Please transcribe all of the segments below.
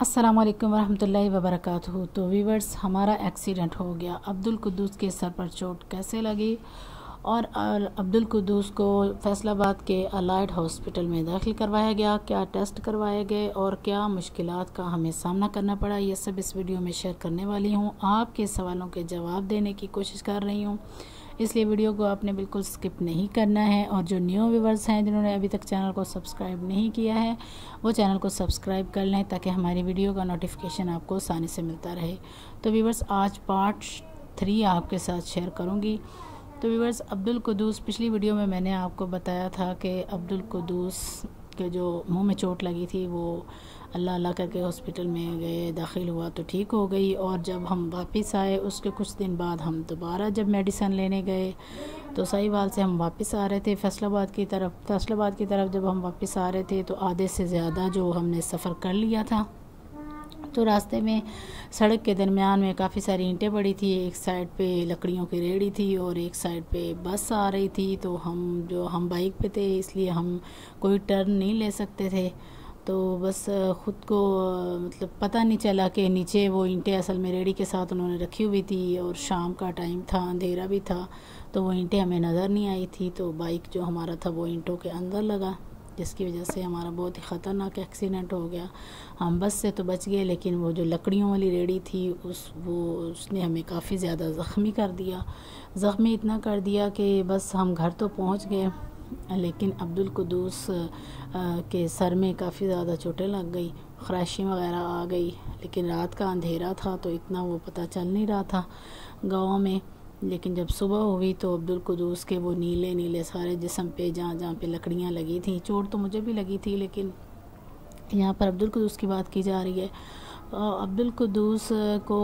अस्सलाम वालेकुम वरहमतुल्लाहि वबरकातुहू। तो वीवर्स, हमारा एक्सीडेंट हो गया। अब्दुल कुद्दूस के सर पर चोट कैसे लगी और अब्दुल कुद्दूस को फैसलाबाद के अलाइड हॉस्पिटल में दाखिल करवाया गया, क्या टेस्ट करवाए गए और क्या मुश्किलात का हमें सामना करना पड़ा, ये सब इस वीडियो में शेयर करने वाली हूँ। आपके सवालों के जवाब देने की कोशिश कर रही हूँ, इसलिए वीडियो को आपने बिल्कुल स्किप नहीं करना है। और जो न्यू व्यूवर्स हैं जिन्होंने अभी तक चैनल को सब्सक्राइब नहीं किया है, वो चैनल को सब्सक्राइब कर लें ताकि हमारी वीडियो का नोटिफिकेशन आपको आसानी से मिलता रहे। तो व्यूवर्स, आज पार्ट 3 आपके साथ शेयर करूँगी। तो व्यूवर्स, अब्दुल कुद्दूस, पिछली वीडियो में मैंने आपको बताया था कि अब्दुल कुद्दूस के जो मुंह में चोट लगी थी वो अल्लाह अल्लाह करके हॉस्पिटल में गए, दाखिल हुआ तो ठीक हो गई। और जब हम वापस आए उसके कुछ दिन बाद हम दोबारा जब मेडिसिन लेने गए तो साहिवाल से हम वापस आ रहे थे फैसलाबाद की तरफ जब हम वापस आ रहे थे तो आधे से ज़्यादा जो हमने सफ़र कर लिया था। तो रास्ते में सड़क के दरमियान में काफ़ी सारी ईंटें पड़ी थी, एक साइड पे लकड़ियों की रेहड़ी थी और एक साइड पे बस आ रही थी। तो हम बाइक पे थे, इसलिए हम कोई टर्न नहीं ले सकते थे। तो बस ख़ुद को मतलब पता नहीं चला कि नीचे वो ईंटें असल में रेहड़ी के साथ उन्होंने रखी हुई थी और शाम का टाइम था, अंधेरा भी था, तो वो ईंटें हमें नज़र नहीं आई थी। तो बाइक जो हमारा था वो ईंटों के अंदर लगा, जिसकी वजह से हमारा बहुत ही ख़तरनाक एक्सीडेंट हो गया। हम बस से तो बच गए, लेकिन वो जो लकड़ियों वाली रेहड़ी थी उसने हमें काफ़ी ज़्यादा ज़ख्मी इतना कर दिया कि बस हम घर तो पहुंच गए, लेकिन अब्दुल कुद्दूस के सर में काफ़ी ज़्यादा चोटें लग गई, ख़राशी वगैरह आ गई। लेकिन रात का अंधेरा था तो इतना वो पता चल नहीं रहा था गाँव में। लेकिन जब सुबह हुई तो अब्दुल कुद्दूस के वो नीले सारे जिस्म पे जहाँ पे लकड़ियाँ लगी थी, चोट तो मुझे भी लगी थी, लेकिन यहाँ पर अब्दुल कुद्दूस की बात की जा रही है। अब्दुल कुद्दूस को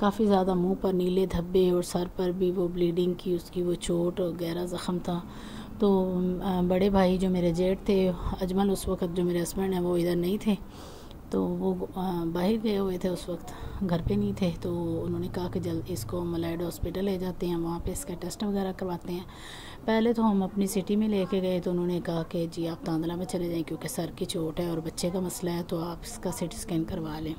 काफ़ी ज़्यादा मुंह पर नीले धब्बे और सर पर भी वो ब्लीडिंग की, उसकी वो चोट और गहरा ज़ख़म था। तो बड़े भाई जो मेरे जेठ थे, अजमल, उस वक़्त जो मेरे हस्बैंड हैं वो इधर नहीं थे, तो वो बाहर गए हुए थे, उस वक्त घर पे नहीं थे। तो उन्होंने कहा कि जल्द इसको मलाइड हॉस्पिटल ले जाते हैं, वहाँ पे इसका टेस्ट वगैरह करवाते हैं। पहले तो हम अपनी सिटी में लेके गए तो उन्होंने कहा कि जी आप तांदला में चले जाएं, क्योंकि सर की चोट है और बच्चे का मसला है, तो आप इसका CT स्कैन करवा लें।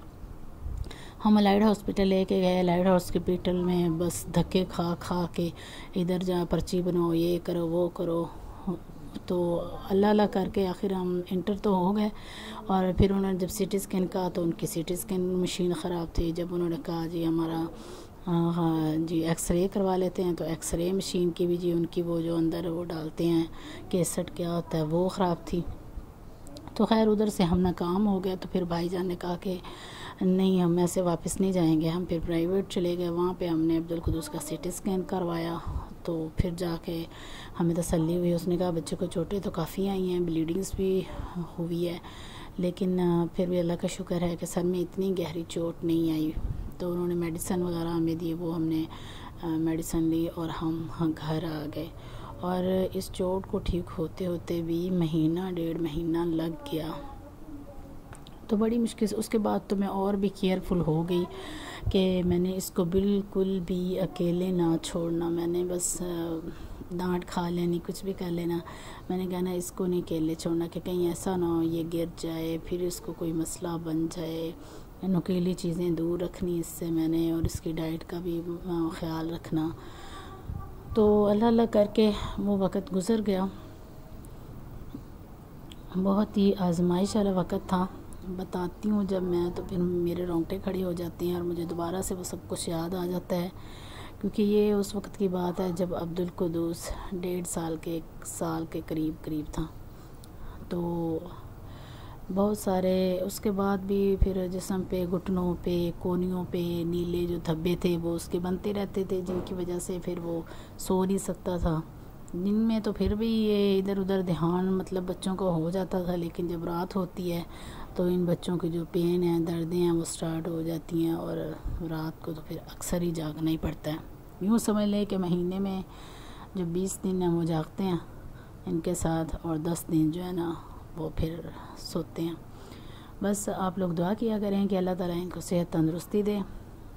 हम अलाइड हॉस्पिटल लेके गए। अलाइड हॉस्पिटल में बस धक्के खा के इधर जा पर्ची बनाओ, ये करो वो करो, तो अल्लाह करके आखिर हम इंटर तो हो गए। और फिर उन्होंने जब CT स्कैन कहा तो उनकी CT स्कैन मशीन ख़राब थी। जब उन्होंने कहा जी हमारा हाँ जी एक्सरे करवा लेते हैं, तो एक्सरे मशीन की भी जी उनकी वो जो अंदर वो डालते हैं केसेट क्या होता है, वो ख़राब थी। तो खैर उधर से हम नाकाम हो गए। तो फिर भाईजान ने कहा कि नहीं, हम ऐसे वापस नहीं जाएंगे। हम फिर प्राइवेट चले गए, वहाँ पे हमने अब्दुल कुद्दूस का CT स्कैन करवाया। तो फिर जाके हमें तसल्ली हुई। उसने कहा बच्चे को चोटें तो काफ़ी आई हैं, ब्लीडिंग्स भी हुई है, लेकिन फिर भी अल्लाह का शुक्र है कि सर में इतनी गहरी चोट नहीं आई। तो उन्होंने मेडिसिन वगैरह हमें दी, वो हमने मेडिसिन ली और हम घर आ गए। और इस चोट को ठीक होते होते भी महीना 1.5 महीना लग गया। तो बड़ी मुश्किल से उसके बाद तो मैं और भी केयरफुल हो गई कि मैंने इसको बिल्कुल भी अकेले ना छोड़ना। मैंने बस डांट खा लेनी, कुछ भी कर लेना, मैंने कहना इसको नहीं अकेले छोड़ना कि कहीं ऐसा ना हो ये गिर जाए, फिर इसको कोई मसला बन जाए। नुकीली चीज़ें दूर रखनी इससे मैंने, और इसकी डाइट का भी ख्याल रखना। तो अल्लाह करके वो वक़्त गुज़र गया। बहुत ही आजमाइश वाला वक़्त था। बताती हूँ जब मैं, तो फिर मेरे रोंगटे खड़े हो जाते हैं और मुझे दोबारा से वो सब कुछ याद आ जाता है, क्योंकि ये उस वक़्त की बात है जब अब्दुल कुद्दूस 1.5 साल के करीब था। तो बहुत सारे उसके बाद भी फिर जिस्म पे, घुटनों पे, कोहनियों पे नीले जो धब्बे थे वो उसके बनते रहते थे, जिनकी वजह से फिर वो सो नहीं सकता था। दिन में तो फिर भी ये इधर उधर ध्यान मतलब बच्चों को हो जाता था, लेकिन जब रात होती है तो इन बच्चों की जो पेन है, दर्दें हैं, वो स्टार्ट हो जाती हैं और रात को तो फिर अक्सर ही जागना ही पड़ता है। यूँ समझ लें कि महीने में जो 20 दिन हैं वो जागते हैं इनके साथ, और 10 दिन जो है ना वो फिर सोते हैं। बस आप लोग दुआ किया करें कि अल्लाह ताला इनको सेहत तंदुरुस्ती दे।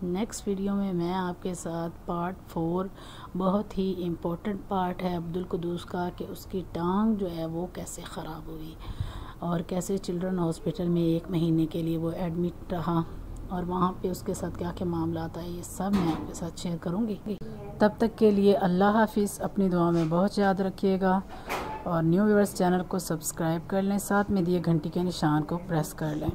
नेक्स्ट वीडियो में मैं आपके साथ पार्ट 4, बहुत ही इम्पोर्टेंट पार्ट है अब्दुल कुद्दूस का, कि उसकी टांग जो है वो कैसे ख़राब हुई और कैसे चिल्ड्रन हॉस्पिटल में 1 महीने के लिए वो एडमिट रहा और वहाँ पे उसके साथ क्या क्या मामला आता है, ये सब मैं आपके साथ शेयर करूँगी। तब तक के लिए अल्लाह हाफिज़। अपनी दुआ में बहुत याद रखिएगा और न्यू व्यूअर्स चैनल को सब्सक्राइब कर लें, साथ में दिए घंटी के निशान को प्रेस कर लें।